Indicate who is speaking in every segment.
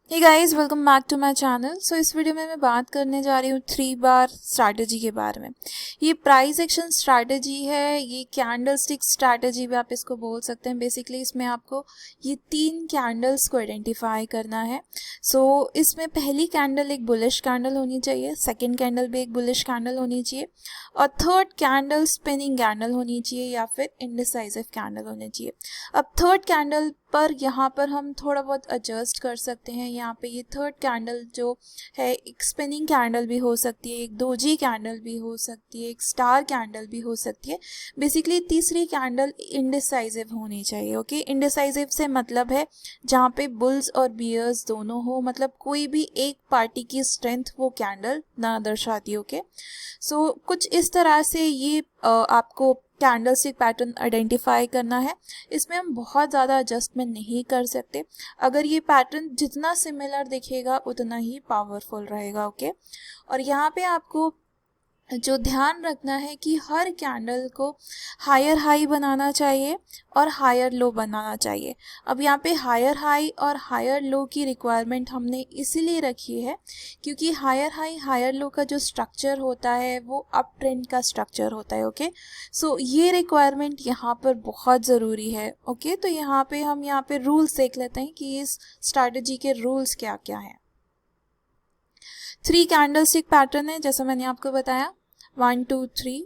Speaker 1: Hey guys, welcome back to my channel. So इस video में मैं बात करने जा रही हूँ 3 बार स्ट्रैटेजी के बारे में। ये प्राइस एक्शन स्ट्रैटेजी है, ये कैंडल स्टिक स्ट्रैटेजी भी आप इसको बोल सकते हैं। बेसिकली इसमें आपको ये 3 कैंडल्स को आइडेंटिफाई करना है। सो इसमें पहली कैंडल एक बुलिश कैंडल होनी चाहिए, सेकेंड कैंडल भी एक बुलिश कैंडल होनी चाहिए और थर्ड कैंडल स्पिनिंग कैंडल होनी चाहिए या फिर इंडिसाइसिव कैंडल होनी चाहिए। अब थर्ड कैंडल पर यहाँ पर हम थोड़ा बहुत एडजस्ट कर सकते हैं। यहाँ पे ये थर्ड कैंडल जो है एक स्पिनिंग कैंडल भी हो सकती है, एक डोजी कैंडल भी हो सकती है, एक स्टार कैंडल भी हो सकती है। बेसिकली तीसरी कैंडल इंडिसाइसिव होनी चाहिए। ओके, इंडिसाइसिव से मतलब है जहाँ पे बुल्स और बियर्स दोनों हो, मतलब कोई भी एक पार्टी की स्ट्रेंथ वो कैंडल ना दर्शाती। ओके, सो कुछ इस तरह से ये आपको कैंडलस्टिक पैटर्न आइडेंटिफाई करना है। इसमें हम बहुत ज़्यादा एडजस्टमेंट नहीं कर सकते। अगर ये पैटर्न जितना सिमिलर दिखेगा उतना ही पावरफुल रहेगा। ओके, और यहाँ पे आपको जो ध्यान रखना है कि हर कैंडल को हायर हाई बनाना चाहिए और हायर लो बनाना चाहिए। अब यहाँ पे हायर हाई और हायर लो की रिक्वायरमेंट हमने इसीलिए रखी है क्योंकि हायर हाई हायर लो का जो स्ट्रक्चर होता है वो अप ट्रेंड का स्ट्रक्चर होता है। ओके, सो ये रिक्वायरमेंट यहाँ पर बहुत ज़रूरी है। ओके, तो यहाँ पे रूल्स देख लेते हैं कि इस स्ट्रैटेजी के रूल्स क्या क्या हैं। 3 कैंडलस्टिक पैटर्न है जैसा मैंने आपको बताया, 1 2 3।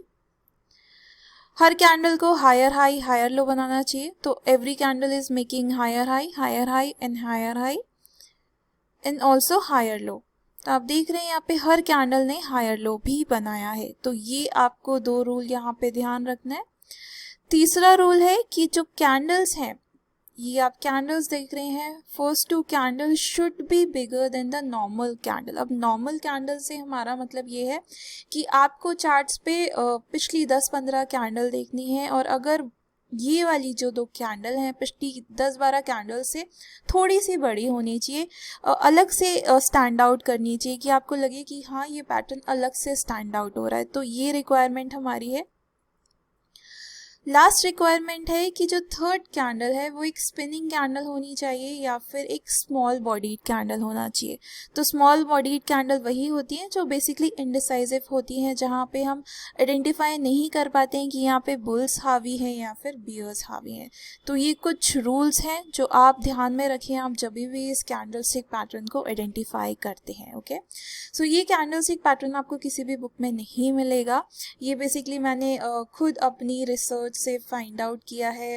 Speaker 1: हर कैंडल को हायर हाई हायर लो बनाना चाहिए। तो every candle is making higher high and also higher low. तो आप देख रहे हैं यहाँ पे हर कैंडल ने हायर लो भी बनाया है। तो ये आपको 2 रूल यहाँ पे ध्यान रखना है। तीसरा रूल है कि जो कैंडल्स हैं, ये आप कैंडल्स देख रहे हैं, first 2 candle should be bigger than the normal candle. अब नॉर्मल कैंडल से हमारा मतलब ये है कि आपको चार्ट्स पे पिछली 10-15 कैंडल देखनी है और अगर ये वाली जो 2 कैंडल हैं पिछली 10-12 कैंडल से थोड़ी सी बड़ी होनी चाहिए, अलग से स्टैंड आउट करनी चाहिए कि आपको लगे कि हाँ ये पैटर्न अलग से स्टैंड आउट हो रहा है। तो ये रिक्वायरमेंट हमारी है। लास्ट रिक्वायरमेंट है कि जो थर्ड कैंडल है वो एक स्पिनिंग कैंडल होनी चाहिए या फिर एक स्मॉल बॉडीड कैंडल होना चाहिए। तो स्मॉल बॉडीड कैंडल वही होती हैं जो बेसिकली इंडिसाइसिव होती हैं, जहाँ पे हम आइडेंटिफाई नहीं कर पाते हैं कि यहाँ पे बुल्स हावी हैं या फिर बियर्स हावी हैं। तो ये कुछ रूल्स हैं जो आप ध्यान में रखें आप जब भी इस कैंडलस्टिक पैटर्न को आइडेंटिफाई करते हैं। ओके, सो ये कैंडलस्टिक पैटर्न आपको किसी भी बुक में नहीं मिलेगा। ये बेसिकली मैंने खुद अपनी रिसर्च से फाइंड आउट किया है।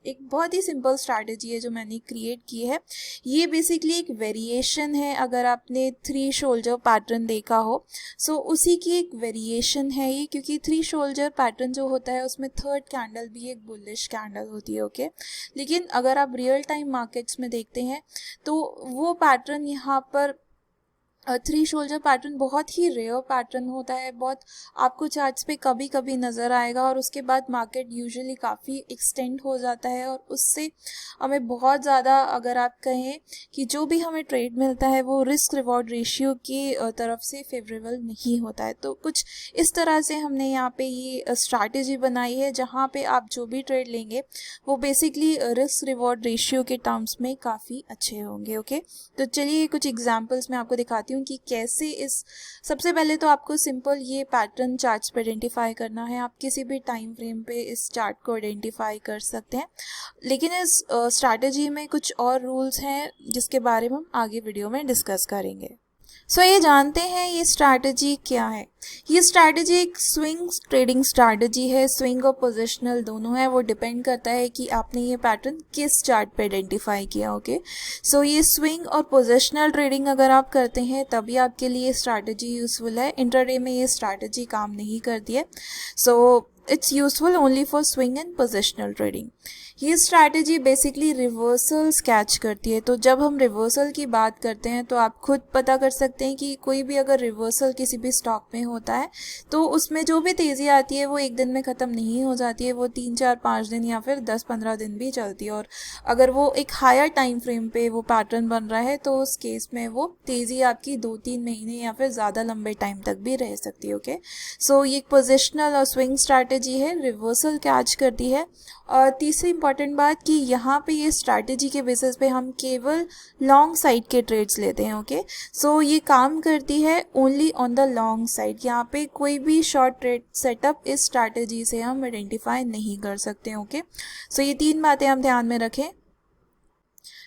Speaker 1: एक बहुत ही सिंपल स्ट्रैटेजी है जो मैंने क्रिएट की है। ये बेसिकली एक वेरिएशन है। अगर आपने 3 शोल्डर पैटर्न देखा हो, सो उसी की एक वेरिएशन है ये, क्योंकि 3 शोल्डर पैटर्न जो होता है उसमें थर्ड कैंडल भी एक बुलिश कैंडल होती है। ओके, लेकिन अगर आप रियल टाइम मार्केट्स में देखते हैं तो वो पैटर्न यहाँ पर 3 शोल्डर पैटर्न बहुत ही रेयर पैटर्न होता है, बहुत आपको चार्ट्स पे कभी कभी नज़र आएगा और उसके बाद मार्केट यूजुअली काफ़ी एक्सटेंड हो जाता है और उससे हमें बहुत ज़्यादा, अगर आप कहें कि जो भी हमें ट्रेड मिलता है वो रिस्क रिवॉर्ड रेशियो की तरफ से फेवरेबल नहीं होता है। तो कुछ इस तरह से हमने यहाँ पे ये स्ट्रैटेजी बनाई है जहाँ पे आप जो भी ट्रेड लेंगे वो बेसिकली रिस्क रिवॉर्ड रेशियो के टर्म्स में काफ़ी अच्छे होंगे। ओके, तो चलिए कुछ एग्जांपल्स मैं आपको दिखाती हूँ कि कैसे इस, सबसे पहले तो आपको सिंपल ये पैटर्न चार्ट्स पे आइडेंटिफाई करना है। आप किसी भी टाइम फ्रेम पे इस चार्ट को आइडेंटिफाई कर सकते हैं, लेकिन इस स्ट्रैटेजी में कुछ और रूल्स हैं जिसके बारे में हम आगे वीडियो में डिस्कस करेंगे। सो ये जानते हैं ये स्ट्रैटेजी क्या है। ये स्ट्रैटेजी एक स्विंग ट्रेडिंग स्ट्रैटेजी है। स्विंग और पोजिशनल दोनों है, वो डिपेंड करता है कि आपने ये पैटर्न किस चार्ट पे आइडेंटिफाई किया। ओके, सो ये स्विंग और पोजिशनल ट्रेडिंग अगर आप करते हैं तभी आपके लिए स्ट्रैटेजी यूजफुल है। इंट्राडे में ये स्ट्रैटेजी काम नहीं करती है। So it's useful only for swing and positional trading. ये स्ट्रैटेजी बेसिकली रिवर्सल्स कैच करती है। तो जब हम रिवर्सल की बात करते हैं तो आप खुद पता कर सकते हैं कि कोई भी अगर रिवर्सल किसी भी स्टॉक में होता है तो उसमें जो भी तेज़ी आती है वो एक दिन में ख़त्म नहीं हो जाती है, वो 3-4-5 दिन या फिर 10-15 दिन भी चलती है। और अगर वो एक हायर टाइम फ्रेम पे वो पैटर्न बन रहा है तो उस केस में वो तेज़ी आपकी 2-3 महीने या फिर ज़्यादा लंबे टाइम तक भी रह सकती है। ओके, सो ये पोजिशनल और स्विंग स्ट्रैटेजी स्ट्रैटेजी है रिवर्सल कैच करती है। और तीसरी इंपॉर्टेंट बात कि यहाँ पे ये स्ट्रैटेजी के बेसिस पे हम केवल लॉन्ग साइड के ट्रेड्स लेते हैं। ओके, सो ये काम करती है only on the long side. यहाँ पे कोई भी शॉर्ट ट्रेड सेटअप इस स्ट्रैटेजी से हम आइडेंटिफाई नहीं कर सकते। ओके, सो ये 3 बातें हम ध्यान में रखें।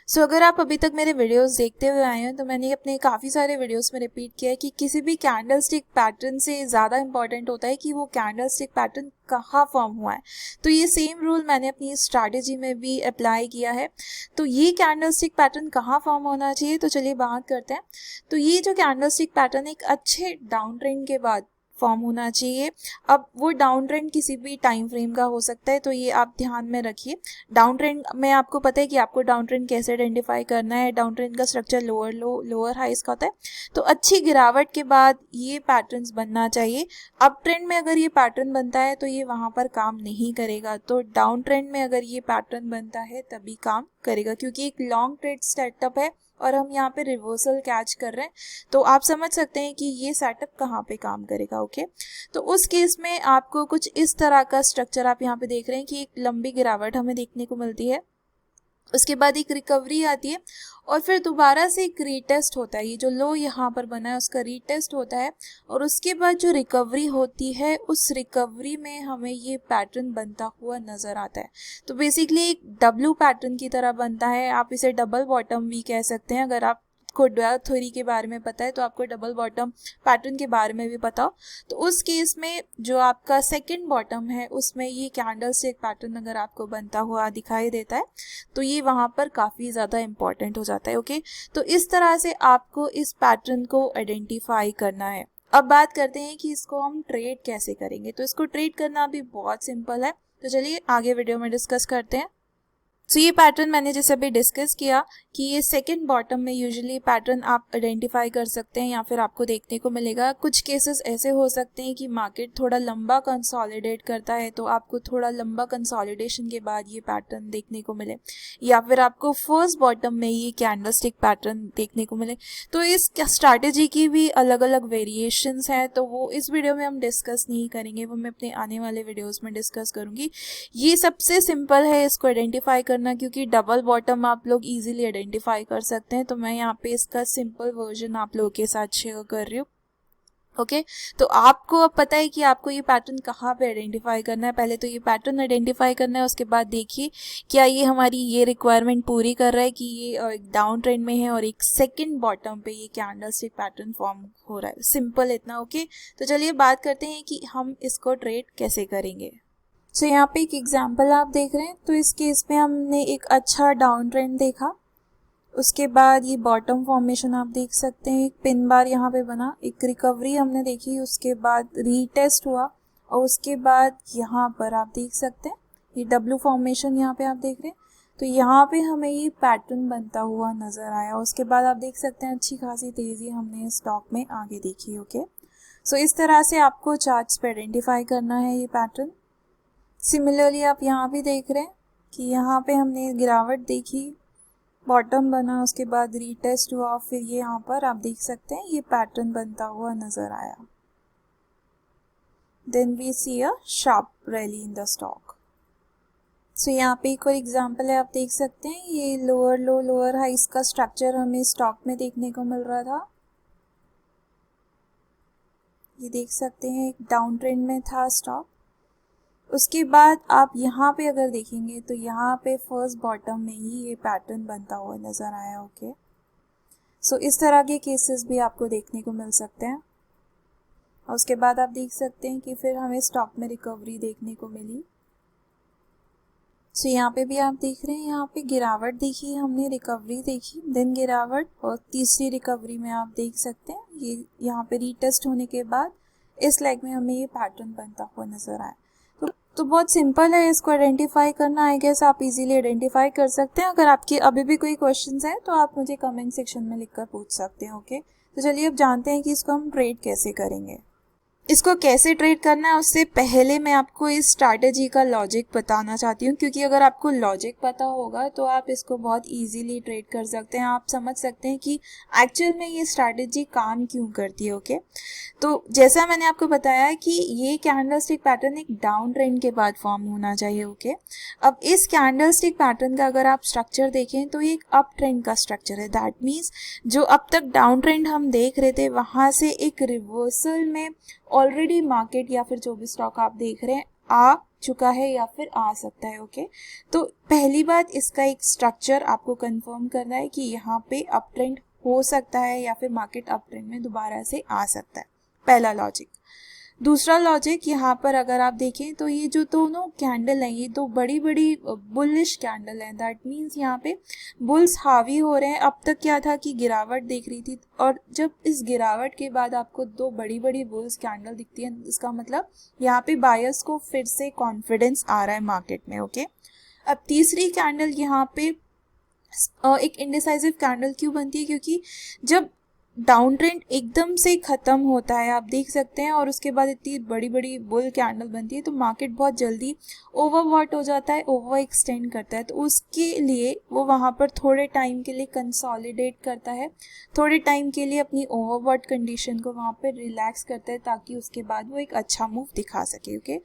Speaker 1: सो अगर आप अभी तक मेरे वीडियोस देखते हुए आए हैं तो मैंने अपने काफ़ी सारे वीडियोस में रिपीट किया है कि किसी भी कैंडल स्टिक पैटर्न से ज़्यादा इंपॉर्टेंट होता है कि वो कैंडल स्टिक पैटर्न कहाँ फॉर्म हुआ है। तो ये सेम रूल मैंने अपनी स्ट्रैटेजी में भी अप्लाई किया है। तो ये कैंडल स्टिक पैटर्न कहाँ फॉर्म होना चाहिए, तो चलिए बात करते हैं। तो ये जो कैंडल स्टिक पैटर्न एक अच्छे डाउन ट्रेंड के बाद फॉर्म होना चाहिए। अब वो डाउन ट्रेंड किसी भी टाइम फ्रेम का हो सकता है, तो ये आप ध्यान में रखिए। डाउन ट्रेंड में आपको पता है कि आपको डाउन ट्रेंड कैसे आइडेंटिफाई करना है। डाउन ट्रेंड का स्ट्रक्चर लोअर लो लोअर हाइस का होता है। तो अच्छी गिरावट के बाद ये पैटर्न्स बनना चाहिए। अप ट्रेंड में अगर ये पैटर्न बनता है तो ये वहाँ पर काम नहीं करेगा। तो डाउन ट्रेंड में अगर ये पैटर्न बनता है तभी काम करेगा, क्योंकि एक लॉन्ग ट्रेड सेटअप है और हम यहाँ पे रिवर्सल कैच कर रहे हैं। तो आप समझ सकते हैं कि ये सेटअप कहाँ पे काम करेगा। ओके, तो उस केस में आपको कुछ इस तरह का स्ट्रक्चर आप यहाँ पे देख रहे हैं कि एक लंबी गिरावट हमें देखने को मिलती है, उसके बाद एक रिकवरी आती है और फिर दोबारा से एक रीटेस्ट होता है। ये जो लो यहाँ पर बना है उसका रीटेस्ट होता है और उसके बाद जो रिकवरी होती है उस रिकवरी में हमें ये पैटर्न बनता हुआ नज़र आता है। तो बेसिकली एक डब्ल्यू पैटर्न की तरह बनता है। आप इसे डबल बॉटम भी कह सकते हैं। अगर आप को डुअल थ्योरी के बारे में पता है तो आपको डबल बॉटम पैटर्न के बारे में भी पता हो। तो उस केस में जो आपका सेकंड बॉटम है उसमें ये कैंडल से एक पैटर्न अगर आपको बनता हुआ दिखाई देता है तो ये वहाँ पर काफ़ी ज़्यादा इंपॉर्टेंट हो जाता है। ओके, तो इस तरह से आपको इस पैटर्न को आइडेंटिफाई करना है। अब बात करते हैं कि इसको हम ट्रेड कैसे करेंगे। तो इसको ट्रेड करना भी बहुत सिंपल है। तो चलिए आगे वीडियो में डिस्कस करते हैं। तो ये पैटर्न मैंने जैसे अभी डिस्कस किया कि ये सेकंड बॉटम में यूजुअली पैटर्न आप आइडेंटिफाई कर सकते हैं या फिर आपको देखने को मिलेगा। कुछ केसेस ऐसे हो सकते हैं कि मार्केट थोड़ा लंबा कंसोलिडेट करता है तो आपको थोड़ा लंबा कंसोलिडेशन के बाद ये पैटर्न देखने को मिले, या फिर आपको फर्स्ट बॉटम में ये कैंडलस्टिक पैटर्न देखने को मिले। तो इस स्ट्रैटेजी की भी अलग अलग वेरिएशंस हैं, तो वो इस वीडियो में हम डिस्कस नहीं करेंगे, वो मैं अपने आने वाले वीडियोज़ में डिस्कस करूँगी। ये सबसे सिंपल है इसको आइडेंटिफाई करना, क्योंकि डबल बॉटम आप लोग इजीली आइडेंटिफाई कर सकते हैं। तो मैं यहाँ पे इसका सिंपल वर्जन आप लोगों के साथ शेयर कर रही हूँ। ओके, तो आपको अब पता है कि आपको ये पैटर्न कहाँ पे आइडेंटिफाई करना है। पहले तो ये पैटर्न आइडेंटिफाई करना है, उसके बाद देखिए क्या ये हमारी ये रिक्वायरमेंट पूरी कर रहा है कि ये एक डाउन ट्रेंड में है और एक सेकंड बॉटम पे ये कैंडलस्टिक पैटर्न फॉर्म हो रहा है। सिंपल इतना। ओके, तो चलिए बात करते हैं कि हम इसको ट्रेड कैसे करेंगे। सो यहाँ पे एक एग्जांपल आप देख रहे हैं। तो इस केस में हमने एक अच्छा डाउन ट्रेंड देखा, उसके बाद ये बॉटम फॉर्मेशन आप देख सकते हैं, एक पिन बार यहाँ पे बना, एक रिकवरी हमने देखी, उसके बाद रीटेस्ट हुआ और उसके बाद यहाँ पर आप देख सकते हैं ये डब्ल्यू फॉर्मेशन यहाँ पे आप देख रहे हैं। तो यहाँ पे हमें ये पैटर्न बनता हुआ नज़र आया। उसके बाद आप देख सकते हैं अच्छी खासी तेज़ी हमने स्टॉक में आगे देखी। ओके, सो इस तरह से आपको चार्ट्स पे आइडेंटिफाई करना है ये पैटर्न। सिमिलरली आप यहाँ भी देख रहे हैं कि यहाँ पे हमने गिरावट देखी, बॉटम बना, उसके बाद रीटेस्ट हुआ, फिर ये यहाँ पर आप देख सकते हैं ये पैटर्न बनता हुआ नज़र आया। Then we see a sharp rally in the stock. So यहाँ पे एक और एग्जांपल है, आप देख सकते हैं ये लोअर लो लोअर हाइस का स्ट्रक्चर हमें स्टॉक में देखने को मिल रहा था। ये देख सकते हैं एक डाउन ट्रेंड में था स्टॉक। उसके बाद आप यहाँ पे अगर देखेंगे तो यहाँ पे फर्स्ट बॉटम में ही ये पैटर्न बनता हुआ नज़र आया। ओके, सो इस तरह के केसेस भी आपको देखने को मिल सकते हैं। और उसके बाद आप देख सकते हैं कि फिर हमें स्टॉक में रिकवरी देखने को मिली। सो यहाँ पे भी आप देख रहे हैं यहाँ पे गिरावट देखी, हमने रिकवरी देखी, देन गिरावट, और तीसरी रिकवरी में आप देख सकते हैं ये यहाँ पे रीटेस्ट होने के बाद इस लेग में हमें ये पैटर्न बनता हुआ नज़र आया। तो बहुत सिंपल है इसको आइडेंटिफाई करना। आई गेस आप इजीली आइडेंटिफाई कर सकते हैं। अगर आपके अभी भी कोई क्वेश्चंस हैं तो आप मुझे कमेंट सेक्शन में लिखकर पूछ सकते हैं। ओके, तो चलिए अब जानते हैं कि इसको हम ट्रेड कैसे करेंगे। इसको कैसे ट्रेड करना है उससे पहले मैं आपको इस स्ट्रैटेजी का लॉजिक बताना चाहती हूँ, क्योंकि अगर आपको लॉजिक पता होगा तो आप इसको बहुत इजीली ट्रेड कर सकते हैं। आप समझ सकते हैं कि एक्चुअल में ये स्ट्रैटेजी काम क्यों करती है। ओके, तो जैसा मैंने आपको बताया कि ये कैंडलस्टिक पैटर्न एक डाउन ट्रेंड के बाद फॉर्म होना चाहिए। ओके, अब इस कैंडलस्टिक पैटर्न का अगर आप स्ट्रक्चर देखें तो ये एक अप ट्रेंड का स्ट्रक्चर है। दैट मीन्स जो अब तक डाउन ट्रेंड हम देख रहे थे वहाँ से एक रिवर्सल में ऑलरेडी मार्केट या फिर जो भी स्टॉक आप देख रहे हैं आ चुका है या फिर आ सकता है। ओके, तो पहली बात इसका एक स्ट्रक्चर आपको कंफर्म करना है कि यहाँ पे अप ट्रेंड हो सकता है या फिर मार्केट अप ट्रेंड में दोबारा से आ सकता है, पहला लॉजिक। दूसरा लॉजिक, यहाँ पर अगर आप देखें तो ये जो दोनों कैंडल हैं ये दो बड़ी बड़ी बुलिश कैंडल हैं। दैट मीन्स यहाँ पे बुल्स हावी हो रहे हैं। अब तक क्या था कि गिरावट देख रही थी, और जब इस गिरावट के बाद आपको दो बड़ी बड़ी बुल्स कैंडल दिखती है, इसका मतलब यहाँ पे बायर्स को फिर से कॉन्फिडेंस आ रहा है मार्केट में। ओके, अब तीसरी कैंडल यहाँ पे एक इंडिसाइसिव कैंडल क्यों बनती है, क्योंकि जब डाउन ट्रेंड एकदम से ख़त्म होता है आप देख सकते हैं और उसके बाद इतनी बड़ी बड़ी बुल कैंडल बनती है तो मार्केट बहुत जल्दी ओवरबॉट हो जाता है, ओवर एक्सटेंड करता है। तो उसके लिए वो वहाँ पर थोड़े टाइम के लिए कंसोलिडेट करता है, थोड़े टाइम के लिए अपनी ओवरबॉट कंडीशन को वहाँ पर रिलैक्स करता है ताकि उसके बाद वो एक अच्छा मूव दिखा सके। ओके,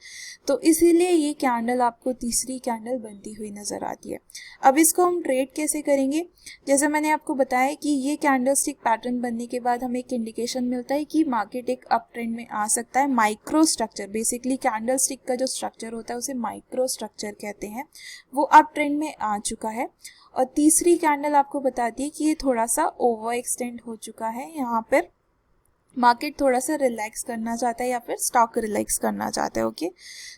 Speaker 1: तो इसीलिए ये कैंडल आपको तीसरी कैंडल बनती हुई नज़र आती है। अब इसको हम ट्रेड कैसे करेंगे, जैसे मैंने आपको बताया कि ये कैंडलस्टिक पैटर्न बनने के बाद हमें एक इंडिकेशन मिलता है कि मार्केट एक अप ट्रेंड में आ सकता है। माइक्रो स्ट्रक्चर, बेसिकली कैंडलस्टिक का जो स्ट्रक्चर होता है उसे माइक्रो स्ट्रक्चर कहते हैं, वो अप ट्रेंड में आ चुका है। और तीसरी कैंडल आपको बताती है कि ये थोड़ा सा ओवर एक्सटेंड हो चुका है, यहाँ पर मार्केट थोड़ा सा रिलैक्स करना चाहता है या फिर स्टॉक रिलैक्स करना चाहता है। ओके,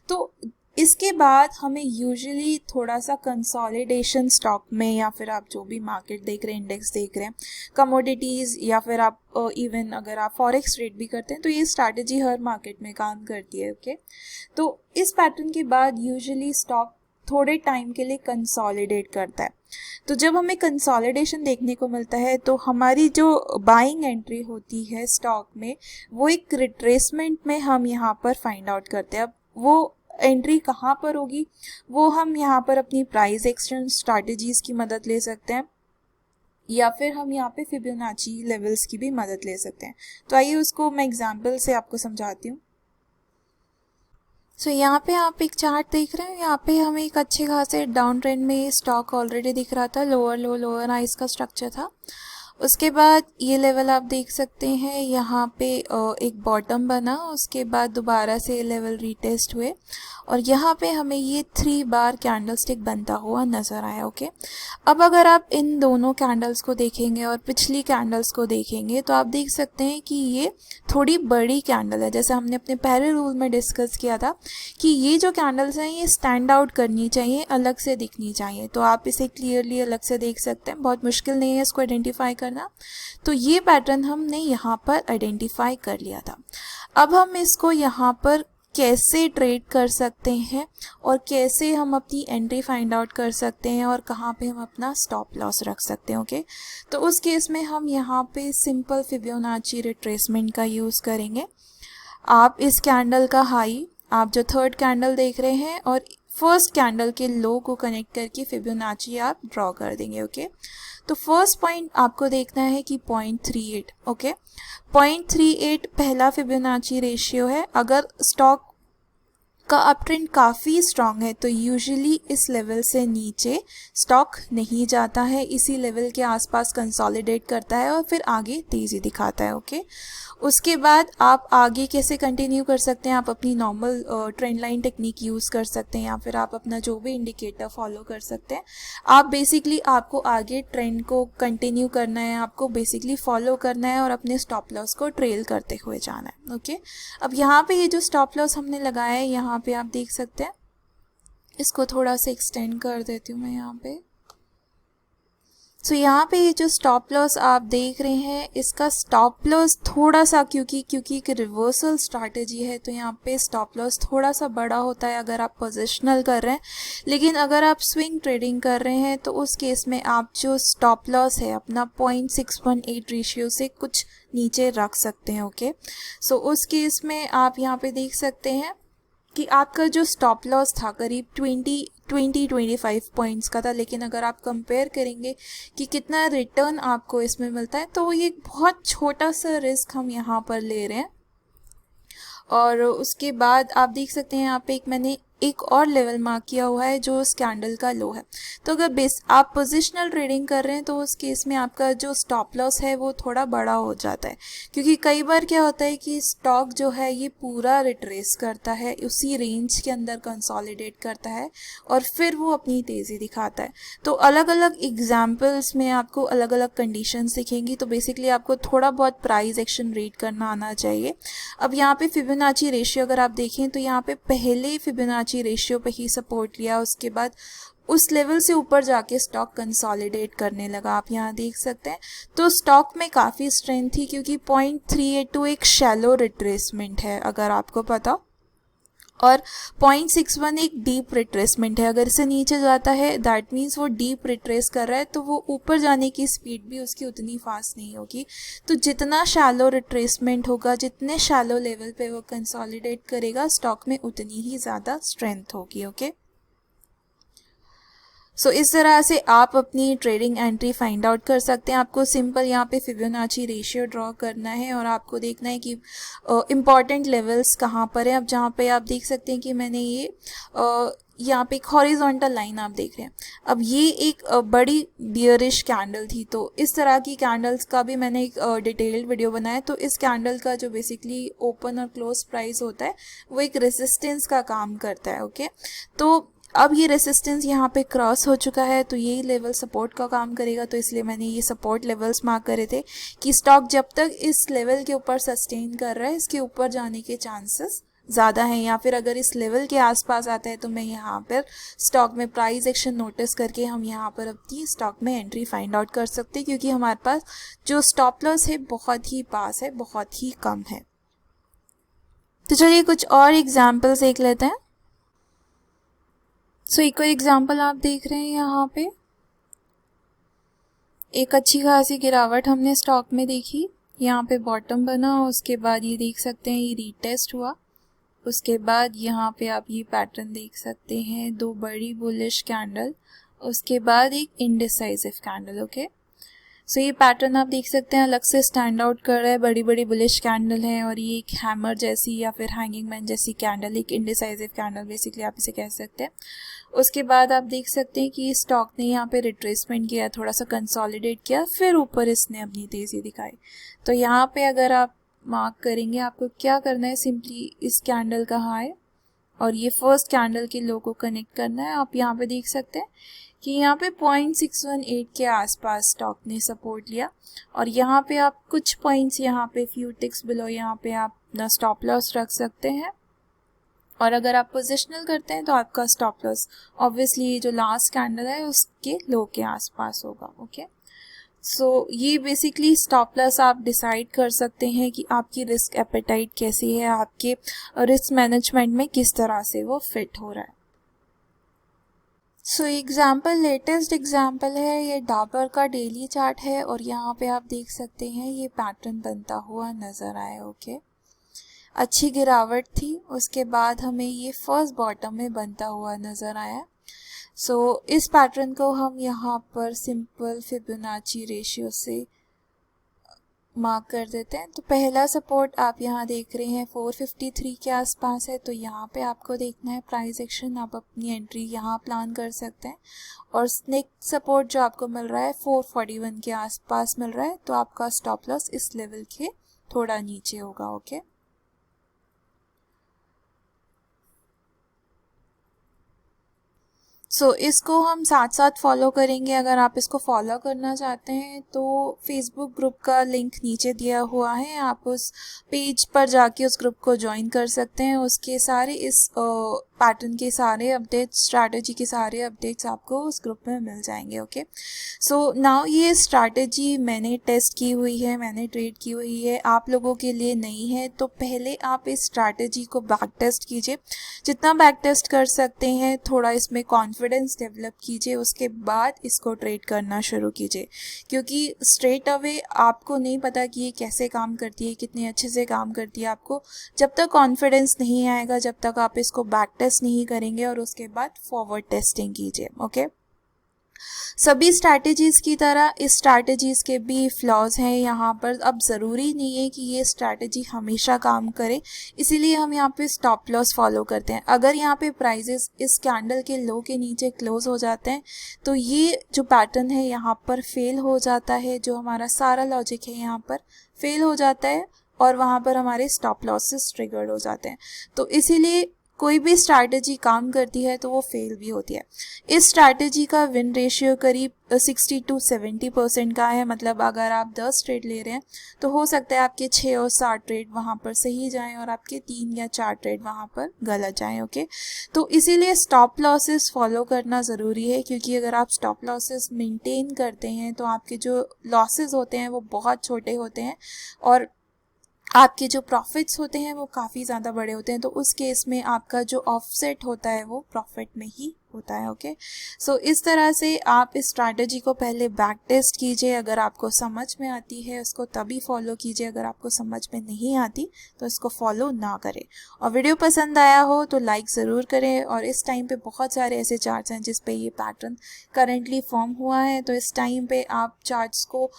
Speaker 1: तो इसके बाद हमें यूजुअली थोड़ा सा कंसोलिडेशन स्टॉक में, या फिर आप जो भी मार्केट देख रहे हैं, इंडेक्स देख रहे हैं, कमोडिटीज़, या फिर आप इवन अगर आप फॉरेक्स ट्रेड भी करते हैं तो ये स्ट्रैटेजी हर मार्केट में काम करती है। ओके, तो इस पैटर्न के बाद यूजुअली स्टॉक थोड़े टाइम के लिए कंसोलिडेट करता है। तो जब हमें कंसोलिडेशन देखने को मिलता है तो हमारी जो बाइंग एंट्री होती है स्टॉक में वो एक रिट्रेसमेंट में हम यहाँ पर फाइंड आउट करते हैं। अब वो एंट्री कहाँ पर होगी वो हम यहाँ पर अपनी प्राइस एक्शन स्ट्रैटेजीज़ की मदद ले सकते हैं, या फिर हम यहाँ पे फिबोनाची लेवल्स की भी मदद ले सकते हैं। तो आइए उसको मैं एग्जांपल से आपको समझाती हूँ। सो यहाँ पे आप एक चार्ट देख रहे हैं, यहाँ पे हमें एक अच्छे खासे डाउन ट्रेंड में स्टॉक ऑलरेडी दिख रहा था, लोअर लो लोअर हाई इसका स्ट्रक्चर था। उसके बाद ये लेवल आप देख सकते हैं, यहाँ पे एक बॉटम बना, उसके बाद दोबारा से ये लेवल रीटेस्ट हुए और यहाँ पे हमें ये 3 बार कैंडलस्टिक बनता हुआ नज़र आया। ओके, अब अगर आप इन दोनों कैंडल्स को देखेंगे और पिछली कैंडल्स को देखेंगे तो आप देख सकते हैं कि ये थोड़ी बड़ी कैंडल है। जैसे हमने अपने पहले रूल में डिस्कस किया था कि ये जो कैंडल्स हैं ये स्टैंड आउट करनी चाहिए, अलग से दिखनी चाहिए। तो आप इसे क्लियरली अलग से देख सकते हैं, बहुत मुश्किल नहीं है इसको आइडेंटिफाई करना। तो ये पैटर्न हमने यहाँ पर आइडेंटिफाई कर लिया था। अब हम इसको यहाँ पर कैसे ट्रेड कर सकते हैं और कैसे हम अपनी एंट्री फाइंड आउट कर सकते हैं और कहाँ पे हम अपना स्टॉप लॉस रख सकते हैं। ओके, तो उस केस में हम यहाँ पे सिंपल फिबोनाची रिट्रेसमेंट का यूज़ करेंगे। आप इस कैंडल का हाई, आप जो थर्ड कैंडल देख रहे हैं, और फर्स्ट कैंडल के लो को कनेक्ट करके फिबोनाची आप ड्रॉ कर देंगे। ओके, तो फर्स्ट पॉइंट आपको देखना है कि 0.38। ओके, 0.38 पहला फिबोनाची रेशियो है। अगर स्टॉक का अप ट्रेंड काफ़ी स्ट्रांग है तो यूजुअली इस लेवल से नीचे स्टॉक नहीं जाता है, इसी लेवल के आसपास कंसोलिडेट करता है और फिर आगे तेज़ी दिखाता है। ओके, उसके बाद आप आगे कैसे कंटिन्यू कर सकते हैं, आप अपनी normal trend line technique use कर सकते हैं या फिर आप अपना जो भी इंडिकेटर फॉलो कर सकते हैं। आप बेसिकली आपको आगे ट्रेंड को कंटिन्यू करना है, आपको बेसिकली फॉलो करना है और अपने स्टॉप लॉस को ट्रेल करते हुए जाना है। ओके, अब यहाँ पे ये जो स्टॉप लॉस हमने लगाया है यहाँ पे आप देख सकते हैं, इसको थोड़ा सा एक्सटेंड कर देती हूँ मैं यहाँ पे। सो यहाँ पे ये जो स्टॉप लॉस आप देख रहे हैं, इसका स्टॉप लॉस थोड़ा सा, क्योंकि एक रिवर्सल स्ट्रैटेजी है, तो यहाँ पे स्टॉप लॉस थोड़ा सा बड़ा होता है अगर आप पोजिशनल कर रहे हैं। लेकिन अगर आप स्विंग ट्रेडिंग कर रहे हैं तो उस केस में आप जो स्टॉप लॉस है अपना 0.618 रेशियो से कुछ नीचे रख सकते हैं। ओके, सो उस केस में आप यहाँ पे देख सकते हैं कि आपका जो स्टॉप लॉस था करीब 25 पॉइंट्स का था। लेकिन अगर आप कंपेयर करेंगे कि कितना रिटर्न आपको इसमें मिलता है, तो ये बहुत छोटा सा रिस्क हम यहाँ पर ले रहे हैं। और उसके बाद आप देख सकते हैं यहाँ पे मैंने एक और लेवल मार्क किया हुआ है जो उस कैंडल का लो है। तो अगर आप पोजिशनल ट्रेडिंग कर रहे हैं तो उस केस में आपका जो स्टॉप लॉस है वो थोड़ा बड़ा हो जाता है, क्योंकि कई बार क्या होता है कि स्टॉक जो है ये पूरा रिट्रेस करता है, उसी रेंज के अंदर कंसोलिडेट करता है और फिर वो अपनी तेज़ी दिखाता है। तो अलग अलग एग्जाम्पल्स में आपको अलग अलग कंडीशंस दिखेंगी। तो बेसिकली आपको थोड़ा बहुत प्राइस एक्शन रीड करना आना चाहिए। अब यहाँ पे फिबोनाची रेशियो अगर आप देखें तो यहाँ पे पहले फिबोनाची रेशियो पे ही सपोर्ट लिया, उसके बाद उस लेवल से ऊपर जाके स्टॉक कंसोलिडेट करने लगा, आप यहाँ देख सकते हैं। तो स्टॉक में काफ़ी स्ट्रेंथ थी, क्योंकि 0.382 एक शैलो रिट्रेसमेंट है अगर आपको पता, और 0.61 एक डीप रिट्रेसमेंट है। अगर इसे नीचे जाता है दैट मीन्स वो डीप रिट्रेस कर रहा है, तो वो ऊपर जाने की स्पीड भी उसकी उतनी फास्ट नहीं होगी। तो जितना शैलो रिट्रेसमेंट होगा, जितने शैलो लेवल पे वो कंसोलिडेट करेगा, स्टॉक में उतनी ही ज़्यादा स्ट्रेंथ होगी। ओके, सो इस तरह से आप अपनी ट्रेडिंग एंट्री फाइंड आउट कर सकते हैं। आपको सिंपल यहाँ पे फिबोनाची रेशियो ड्रॉ करना है और आपको देखना है कि इम्पॉर्टेंट लेवल्स कहाँ पर है। अब जहाँ पे आप देख सकते हैं कि मैंने ये यहाँ पे एक हॉरिजॉन्टल लाइन आप देख रहे हैं। अब ये एक बड़ी बियरिश कैंडल थी, तो इस तरह की कैंडल्स का भी मैंने एक डिटेल्ड वीडियो बनाया। तो इस कैंडल का जो बेसिकली ओपन और क्लोज प्राइस होता है वो एक रेजिस्टेंस का काम करता है। ओके, तो अब ये रेसिस्टेंस यहाँ पे क्रॉस हो चुका है, तो यही लेवल सपोर्ट का काम करेगा। तो इसलिए मैंने ये सपोर्ट लेवल्स मार्क करे थे कि स्टॉक जब तक इस लेवल के ऊपर सस्टेन कर रहा है, इसके ऊपर जाने के चांसेस ज़्यादा हैं, या फिर अगर इस लेवल के आसपास आता है तो मैं यहाँ पर स्टॉक में प्राइस एक्शन नोटिस करके हम यहाँ पर अपनी स्टॉक में एंट्री फाइंड आउट कर सकते हैं, क्योंकि हमारे पास जो स्टॉप लॉस है बहुत ही पास है, बहुत ही कम है। तो चलिए कुछ और एग्जाम्पल्स देख लेते हैं। सो एक और एग्जाम्पल आप देख रहे हैं, यहाँ पे एक अच्छी खासी गिरावट हमने स्टॉक में देखी। यहाँ पे बॉटम बना, उसके बाद ये देख सकते हैं ये रीटेस्ट हुआ, उसके बाद यहाँ पे आप ये पैटर्न देख सकते हैं, दो बड़ी बुलिश कैंडल, उसके बाद एक इनडिसाइसिव कैंडल। ओके, सो ये पैटर्न आप देख सकते हैं अलग से स्टैंड आउट कर रहा है, बड़ी बड़ी बुलिश कैंडल है, और ये एक हैमर जैसी या फिर हैंगिंग मैन जैसी कैंडल, एक इनडिसाइसिव कैंडल बेसिकली आप इसे कह सकते हैं। उसके बाद आप देख सकते हैं कि स्टॉक ने यहाँ पे रिट्रेसमेंट किया, थोड़ा सा कंसोलिडेट किया, फिर ऊपर इसने अपनी तेज़ी दिखाई। तो यहाँ पे अगर आप मार्क करेंगे, आपको क्या करना है, सिंपली इस कैंडल का हाई और ये फर्स्ट कैंडल के लो को कनेक्ट करना है। आप यहाँ पे देख सकते हैं कि यहाँ पे 0.618 के आसपास स्टॉक ने सपोर्ट लिया, और यहाँ पे आप कुछ पॉइंट्स यहाँ पे फ्यू टिक्स बिलो यहाँ पे आप अपना स्टॉप लॉस रख सकते हैं। और अगर आप पोजिशनल करते हैं तो आपका स्टॉप लॉस ऑब्वियसली ये जो लास्ट कैंडल है उसके लो के आसपास होगा। ओके, सो ये बेसिकली स्टॉप लॉस आप डिसाइड कर सकते हैं कि आपकी रिस्क एपेटाइट कैसी है, आपके रिस्क मैनेजमेंट में किस तरह से वो फिट हो रहा है। सो एग्जाम्पल, लेटेस्ट एग्जाम्पल है, ये डाबर का डेली चार्ट है, और यहाँ पे आप देख सकते हैं ये पैटर्न बनता हुआ नज़र आया। ओके, अच्छी गिरावट थी, उसके बाद हमें ये फर्स्ट बॉटम में बनता हुआ नज़र आया। सो इस पैटर्न को हम यहाँ पर सिंपल फिबोनाची रेशियो से मार्क कर देते हैं। तो पहला सपोर्ट आप यहाँ देख रहे हैं 453 के आसपास है, तो यहाँ पे आपको देखना है प्राइस एक्शन, आप अपनी एंट्री यहाँ प्लान कर सकते हैं। और नेक्स्ट सपोर्ट जो आपको मिल रहा है 441 के आसपास मिल रहा है, तो आपका स्टॉप लॉस इस लेवल के थोड़ा नीचे होगा। ओके, सो इसको हम साथ साथ फॉलो करेंगे। अगर आप इसको फॉलो करना चाहते हैं तो फेसबुक ग्रुप का लिंक नीचे दिया हुआ है, आप उस पेज पर जाके उस ग्रुप को ज्वाइन कर सकते हैं। उसके सारे इस पैटर्न के सारे अपडेट्स, स्ट्रैटेजी के सारे अपडेट्स आपको उस ग्रुप में मिल जाएंगे। ओके, सो नाउ ये स्ट्रैटेजी मैंने टेस्ट की हुई है, मैंने ट्रेड की हुई है, आप लोगों के लिए नहीं है। तो पहले आप इस स्ट्रैटेजी को बैक टेस्ट कीजिए, जितना बैक टेस्ट कर सकते हैं, थोड़ा इसमें कॉन्फिडेंस डेवलप कीजिए, उसके बाद इसको ट्रेड करना शुरू कीजिए। क्योंकि स्ट्रेट अवे आपको नहीं पता कि ये कैसे काम करती है, कितने अच्छे से काम करती है। आपको जब तक कॉन्फिडेंस नहीं आएगा, जब तक आप इसको बैक टेस्ट नहीं करेंगे और उसके बाद फॉरवर्ड टेस्टिंग कीजिए। ओके, सभी स्ट्रैटेजीज़ की तरह इस स्ट्रैटेजीज़ के भी फ्लॉज हैं यहाँ पर। अब ज़रूरी नहीं है कि ये स्ट्रैटेजी हमेशा काम करे, इसीलिए हम यहाँ पे स्टॉप लॉस फॉलो करते हैं। अगर यहाँ पे प्राइजेस इस कैंडल के लो के नीचे क्लोज हो जाते हैं तो ये जो पैटर्न है यहाँ पर फेल हो जाता है, जो हमारा सारा लॉजिक है यहाँ पर फेल हो जाता है और वहाँ पर हमारे स्टॉप लॉसेस ट्रिगर्ड हो जाते हैं। तो इसीलिए कोई भी स्ट्रैटेजी काम करती है तो वो फेल भी होती है। इस स्ट्रैटेजी का विन रेशियो करीब 60 to 70% का है। मतलब अगर आप 10 ट्रेड ले रहे हैं तो हो सकता है आपके 6 और 7 ट्रेड वहाँ पर सही जाएं और आपके 3 या 4 ट्रेड वहाँ पर गलत जाएं। ओके, तो इसीलिए स्टॉप लॉसेस फॉलो करना ज़रूरी है, क्योंकि अगर आप स्टॉप लॉसेस मेंटेन करते हैं तो आपके जो लॉसेस होते हैं वो बहुत छोटे होते हैं और आपके जो प्रॉफिट्स होते हैं वो काफ़ी ज़्यादा बड़े होते हैं। तो उस केस में आपका जो ऑफसेट होता है वो प्रॉफिट में ही होता है। ओके, सो इस तरह से आप इस स्ट्रैटेजी को पहले बैक टेस्ट कीजिए। अगर आपको समझ में आती है उसको तभी फॉलो कीजिए, अगर आपको समझ में नहीं आती तो इसको फॉलो ना करें। और वीडियो पसंद आया हो तो लाइक ज़रूर करें। और इस टाइम पे बहुत सारे ऐसे चार्ट्स हैं जिस पे ये पैटर्न करेंटली फॉर्म हुआ है, तो इस टाइम पे आप चार्ट्स को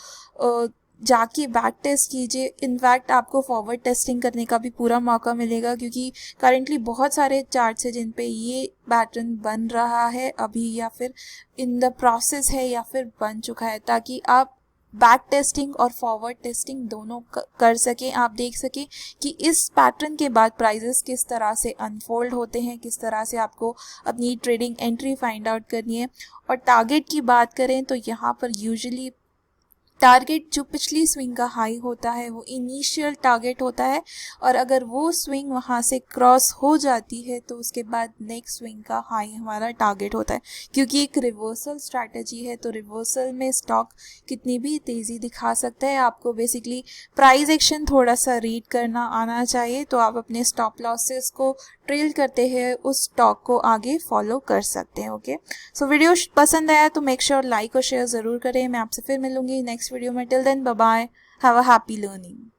Speaker 1: जाके बैक टेस्ट कीजिए। इनफैक्ट आपको फॉरवर्ड टेस्टिंग करने का भी पूरा मौका मिलेगा, क्योंकि करेंटली बहुत सारे चार्ट्स हैं जिन पे ये पैटर्न बन रहा है अभी, या फिर इन द प्रोसेस है, या फिर बन चुका है, ताकि आप बैक टेस्टिंग और फॉरवर्ड टेस्टिंग दोनों कर सकें। आप देख सकें कि इस पैटर्न के बाद प्राइजेस किस तरह से अनफोल्ड होते हैं, किस तरह से आपको अपनी ट्रेडिंग एंट्री फाइंड आउट करनी है। और टारगेट की बात करें तो यहाँ पर यूजुअली टारगेट जो पिछली स्विंग का हाई होता है वो इनिशियल टारगेट होता है, और अगर वो स्विंग वहाँ से क्रॉस हो जाती है तो उसके बाद नेक्स्ट स्विंग का हाई हमारा टारगेट होता है। क्योंकि एक रिवर्सल स्ट्रैटेजी है, तो रिवर्सल में स्टॉक कितनी भी तेज़ी दिखा सकता है। आपको बेसिकली प्राइस एक्शन थोड़ा सा रीड करना आना चाहिए, तो आप अपने स्टॉप लॉसेस को ट्रेल करते हैं उस स्टॉक को आगे फॉलो कर सकते हैं। ओके, सो वीडियो पसंद आया तो मेक श्योर लाइक और शेयर ज़रूर करें। मैं आपसे फिर मिलूंगी नेक्स्ट वीडियो में। Till then bye bye, have a happy learning.